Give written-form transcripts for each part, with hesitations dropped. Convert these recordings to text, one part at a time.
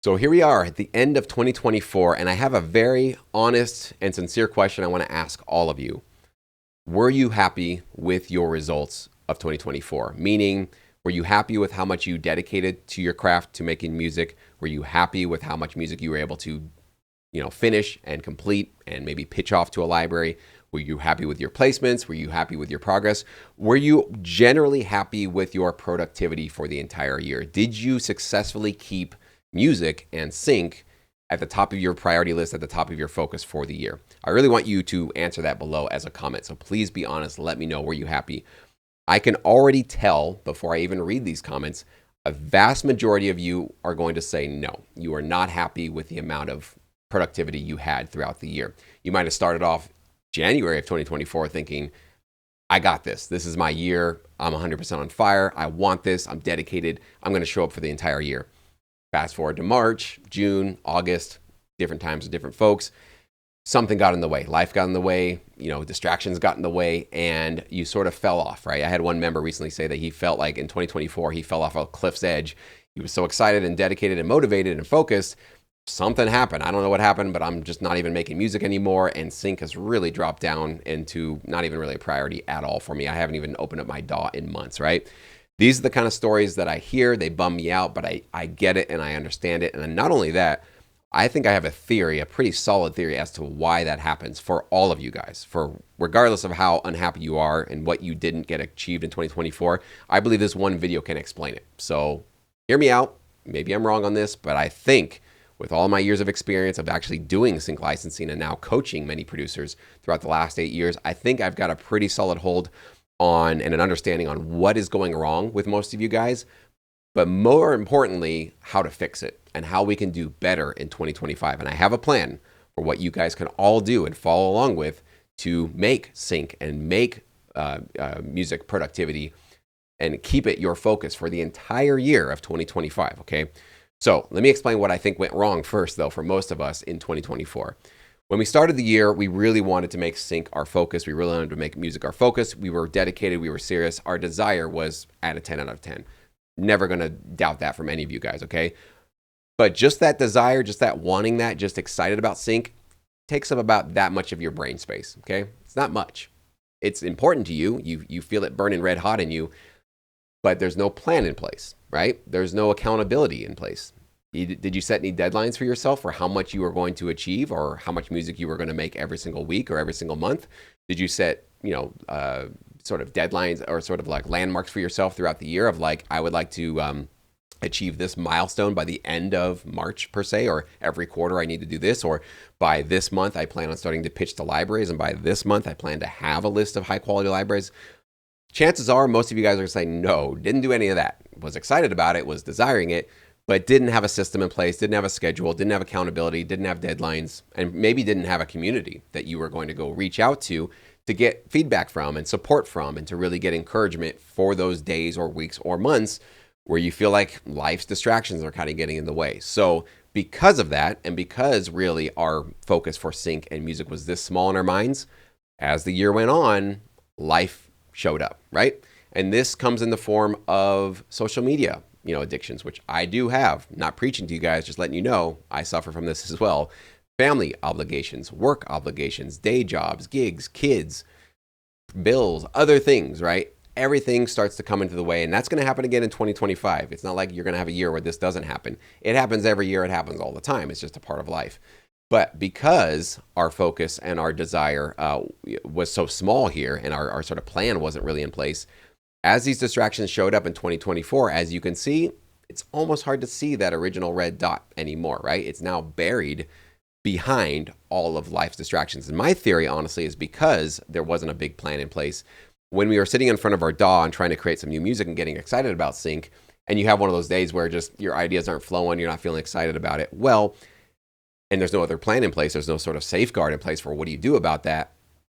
So here we are at the end of 2024, and I have a very honest and sincere question I want to ask all of you. Were you happy with your results of 2024? Meaning, were you happy with how much you dedicated to your craft, to making music? Were you happy with how much music you were able to, finish and complete and maybe pitch off to a library? Were you happy with your placements? Were you happy with your progress? Were you generally happy with your productivity for the entire year? Did you successfully keep music and sync at the top of your priority list, at the top of your focus for the year? I really want you to answer that below as a comment. So please be honest. Let me know, were you happy? I can already tell before I even read these comments, a vast majority of you are going to say no. You are not happy with the amount of productivity you had throughout the year. You might have started off January of 2024 thinking, I got this. This is my year. I'm 100% on fire. I want this. I'm dedicated. I'm going to show up for the entire year. Fast forward to March, June, August, different times with different folks. Something got in the way. Life got in the way, distractions got in the way, and you sort of fell off, right? I had one member recently say that he felt like in 2024, he fell off a cliff's edge. He was so excited and dedicated and motivated and focused. Something happened. I don't know what happened, but I'm just not even making music anymore. And sync has really dropped down into not even really a priority at all for me. I haven't even opened up my DAW in months, right? These are the kind of stories that I hear. They bum me out, but I get it and I understand it. And not only that, I think I have a theory, a pretty solid theory as to why that happens for all of you guys. For regardless of how unhappy you are and what you didn't get achieved in 2024, I believe this one video can explain it. So hear me out. Maybe I'm wrong on this, but I think with all my years of experience of actually doing sync licensing and now coaching many producers throughout the last 8 years, I think I've got a pretty solid hold on and an understanding on what is going wrong with most of you guys, but more importantly, how to fix it and how we can do better in 2025. And I have a plan for what you guys can all do and follow along with to make sync and make music productivity and keep it your focus for the entire year of 2025, okay? So let me explain what I think went wrong first, though, for most of us in 2024. When we started the year, we really wanted to make sync our focus. We really wanted to make music our focus. We were dedicated. We were serious. Our desire was at a 10 out of 10. Never going to doubt that from any of you guys, okay? But just that desire, just that wanting that, just excited about sync, takes up about that much of your brain space, okay? It's not much. It's important to you. You feel it burning red hot in you, but there's no plan in place, right? There's no accountability in place. Did you set any deadlines for yourself for how much you were going to achieve or how much music you were going to make every single week or every single month? Did you set, sort of deadlines or sort of like landmarks for yourself throughout the year of like, I would like to achieve this milestone by the end of March per se, or every quarter I need to do this, or by this month I plan on starting to pitch to libraries, and by this month I plan to have a list of high quality libraries? Chances are most of you guys are saying, no, didn't do any of that. Was excited about it, was desiring it, but didn't have a system in place, didn't have a schedule, didn't have accountability, didn't have deadlines, and maybe didn't have a community that you were going to go reach out to get feedback from and support from and to really get encouragement for those days or weeks or months where you feel like life's distractions are kind of getting in the way. So because of that, and because really our focus for sync and music was this small in our minds, as the year went on, life showed up, right? And this comes in the form of social media, addictions, which I do have. Not preaching to you guys, just letting you know, I suffer from this as well. Family obligations, work obligations, day jobs, gigs, kids, bills, other things, right? Everything starts to come into the way, and that's going to happen again in 2025. It's not like you're going to have a year where this doesn't happen. It happens every year. It happens all the time. It's just a part of life. But because our focus and our desire was so small here and our sort of plan wasn't really in place, as these distractions showed up in 2024, as you can see, it's almost hard to see that original red dot anymore, right? It's now buried behind all of life's distractions. And my theory, honestly, is because there wasn't a big plan in place. When we were sitting in front of our DAW and trying to create some new music and getting excited about sync, and you have one of those days where just your ideas aren't flowing, you're not feeling excited about it, well, and there's no other plan in place, there's no sort of safeguard in place for what do you do about that,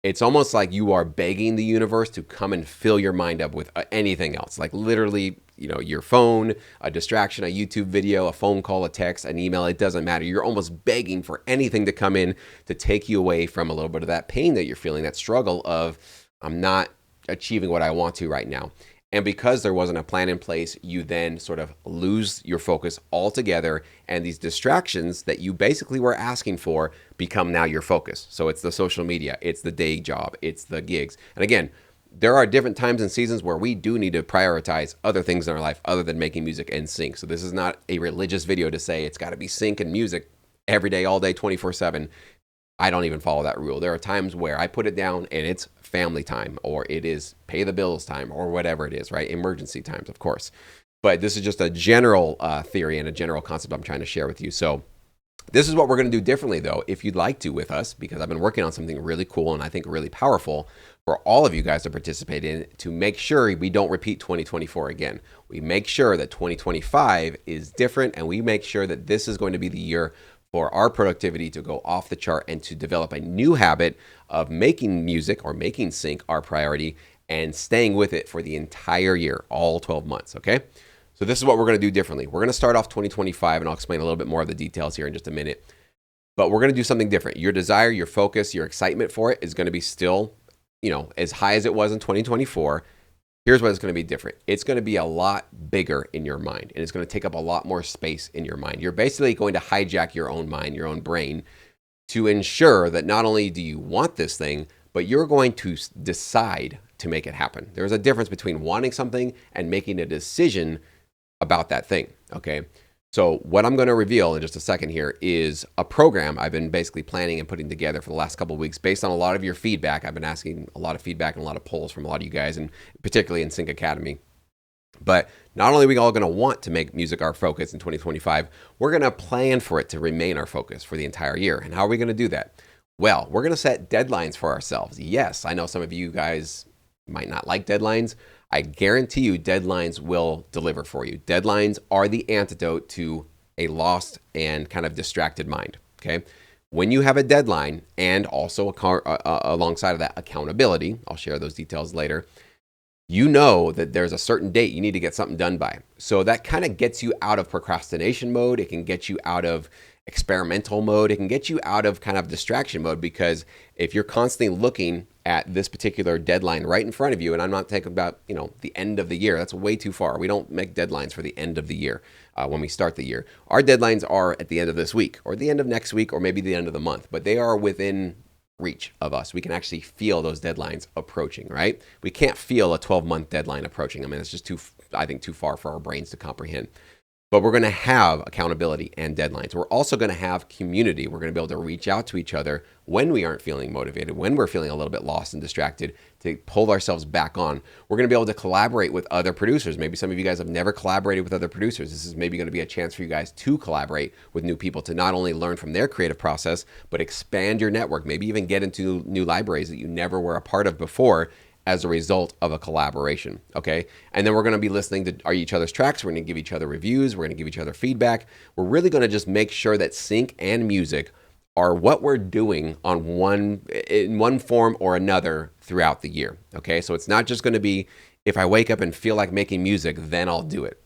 it's almost like you are begging the universe to come and fill your mind up with anything else. Like literally, your phone, a distraction, a YouTube video, a phone call, a text, an email, it doesn't matter. You're almost begging for anything to come in to take you away from a little bit of that pain that you're feeling, that struggle of, I'm not achieving what I want to right now. And because there wasn't a plan in place, you then sort of lose your focus altogether. And these distractions that you basically were asking for become now your focus. So it's the social media, it's the day job, it's the gigs. And again, there are different times and seasons where we do need to prioritize other things in our life other than making music and sync. So this is not a religious video to say it's got to be sync and music every day, all day, 24/7. I don't even follow that rule. There are times where I put it down and it's family time, or it is pay the bills time, or whatever it is, right? Emergency times, of course. But this is just a general theory and a general concept I'm trying to share with you. So this is what we're going to do differently, though, if you'd like to with us, because I've been working on something really cool and I think really powerful for all of you guys to participate in to make sure we don't repeat 2024 again. We make sure that 2025 is different, and we make sure that this is going to be the year for our productivity to go off the chart and to develop a new habit of making music or making sync our priority and staying with it for the entire year, all 12 months, okay? So this is what we're going to do differently. We're going to start off 2025, and I'll explain a little bit more of the details here in just a minute. But we're going to do something different. Your desire, your focus, your excitement for it is going to be still, as high as it was in 2024. Here's what it's going to be different. It's going to be a lot bigger in your mind, and it's going to take up a lot more space in your mind. You're basically going to hijack your own mind, your own brain, to ensure that not only do you want this thing, but you're going to decide to make it happen. There's a difference between wanting something and making a decision about that thing, okay? So what I'm going to reveal in just a second here is a program I've been basically planning and putting together for the last couple of weeks based on a lot of your feedback. I've been asking a lot of feedback and a lot of polls from a lot of you guys, and particularly in Sync Academy. But not only are we all going to want to make music our focus in 2025, we're going to plan for it to remain our focus for the entire year. And how are we going to do that? Well, we're going to set deadlines for ourselves. Yes, I know some of you guys might not like deadlines. I guarantee you deadlines will deliver for you. Deadlines are the antidote to a lost and kind of distracted mind, okay? When you have a deadline and also alongside of that accountability, I'll share those details later, you know that there's a certain date you need to get something done by. So that kind of gets you out of procrastination mode. It can get you out of experimental mode. It can get you out of kind of distraction mode, because if you're constantly looking at this particular deadline right in front of you, and I'm not talking about, the end of the year, that's way too far. We don't make deadlines for the end of the year when we start the year. Our deadlines are at the end of this week or the end of next week or maybe the end of the month, but they are within reach of us. We can actually feel those deadlines approaching, right? We can't feel a 12-month deadline approaching. I mean, it's just too far for our brains to comprehend. But we're going to have accountability and deadlines. We're also going to have community. We're going to be able to reach out to each other when we aren't feeling motivated, when we're feeling a little bit lost and distracted, to pull ourselves back on. We're going to be able to collaborate with other producers. Maybe some of you guys have never collaborated with other producers. This is maybe going to be a chance for you guys to collaborate with new people, to not only learn from their creative process, but expand your network, maybe even get into new libraries that you never were a part of before as a result of a collaboration, okay? And then we're gonna be listening to each other's tracks. We're gonna give each other reviews. We're gonna give each other feedback. We're really gonna just make sure that sync and music are what we're doing in one form or another throughout the year, okay? So it's not just gonna be, if I wake up and feel like making music, then I'll do it.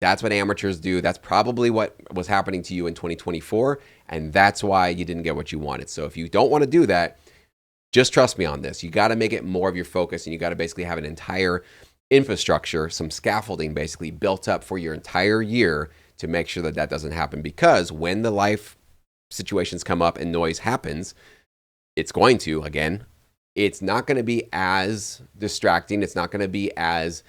That's what amateurs do. That's probably what was happening to you in 2024, and that's why you didn't get what you wanted. So if you don't wanna do that, just trust me on this. You got to make it more of your focus, and you got to basically have an entire infrastructure, some scaffolding basically built up for your entire year to make sure that that doesn't happen. Because when the life situations come up and noise happens, it's going to, again, it's not going to be as distracting. It's not going to be as,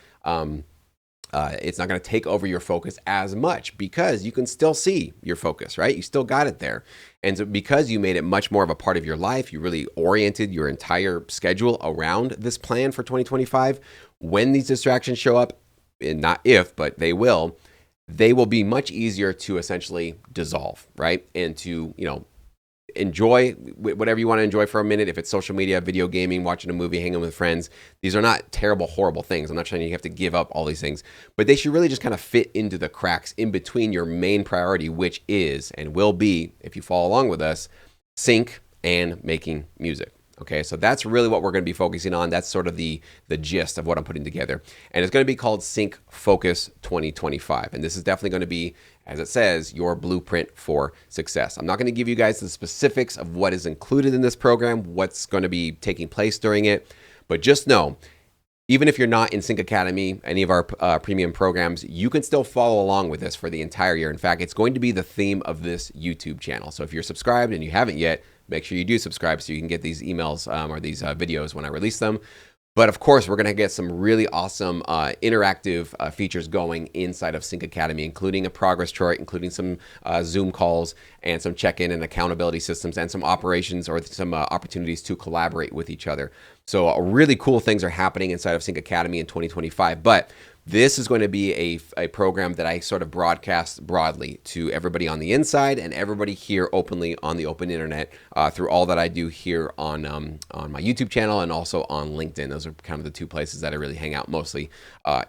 it's not going to take over your focus as much, because you can still see your focus, right? You still got it there. And so because you made it much more of a part of your life, you really oriented your entire schedule around this plan for 2025, when these distractions show up, and not if, but they will be much easier to essentially dissolve, right? And to, enjoy whatever you want to enjoy for a minute. If it's social media, video gaming, watching a movie, hanging with friends, these are not terrible, horrible things. I'm not saying you have to give up all these things, but they should really just kind of fit into the cracks in between your main priority, which is and will be, if you follow along with us, sync and making music. Okay, so that's really what we're going to be focusing on. That's sort of the gist of what I'm putting together. And it's going to be called Sync Focus 2025. And this is definitely going to be, as it says, your blueprint for success. I'm not going to give you guys the specifics of what is included in this program, what's going to be taking place during it, but just know Even if you're not in Sync Academy, any of our premium programs, you can still follow along with this for the entire year. In fact, it's going to be the theme of this YouTube channel. So if you're subscribed and you haven't yet, make sure you do subscribe so you can get these emails or these videos when I release them. But of course, we're going to get some really awesome interactive features going inside of Sync Academy, including a progress chart, including some Zoom calls and some check-in and accountability systems and some operations or some opportunities to collaborate with each other. So really cool things are happening inside of Sync Academy in 2025. But this is going to be a program that I sort of broadcast broadly to everybody on the inside and everybody here openly on the open internet through all that I do here on my YouTube channel and also on LinkedIn. Those are kind of the two places that I really hang out mostly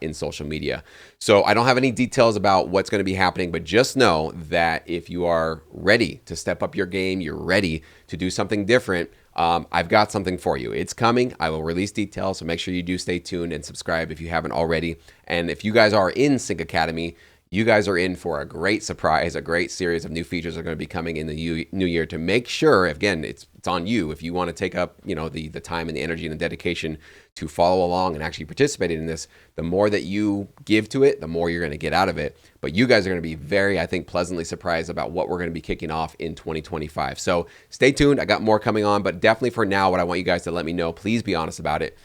in social media. So I don't have any details about what's going to be happening, but just know that if you are ready to step up your game, you're ready to do something different, I've got something for you. It's coming. I will release details, so make sure you do stay tuned and subscribe if you haven't already. And if you guys are in Sync Academy, you guys are in for a great surprise. A great series of new features are going to be coming in the new year to make sure, again, it's on you. If you want to take up, the time and the energy and the dedication to follow along and actually participate in this, the more that you give to it, the more you're going to get out of it. But you guys are going to be very, I think, pleasantly surprised about what we're going to be kicking off in 2025. So stay tuned. I got more coming on, but definitely for now, what I want you guys to let me know, please be honest about it.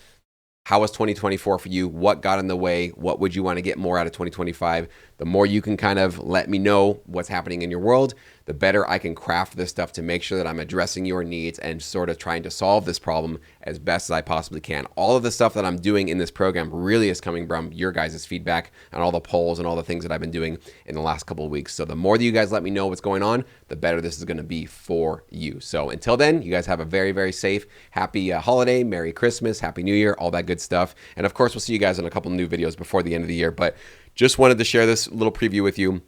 How was 2024 for you? What got in the way? What would you want to get more out of 2025? The more you can kind of let me know what's happening in your world, the better I can craft this stuff to make sure that I'm addressing your needs and sort of trying to solve this problem as best as I possibly can. All of the stuff that I'm doing in this program really is coming from your guys' feedback and all the polls and all the things that I've been doing in the last couple of weeks. So the more that you guys let me know what's going on, the better this is going to be for you. So until then, you guys have a very, very safe, happy holiday, Merry Christmas, Happy New Year, all that good stuff. And of course, we'll see you guys in a couple of new videos before the end of the year. But just wanted to share this little preview with you.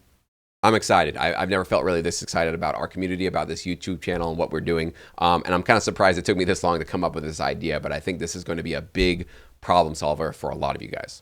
I'm excited. I've never felt really this excited about our community, about this YouTube channel and what we're doing. And I'm kind of surprised it took me this long to come up with this idea, but I think this is going to be a big problem solver for a lot of you guys.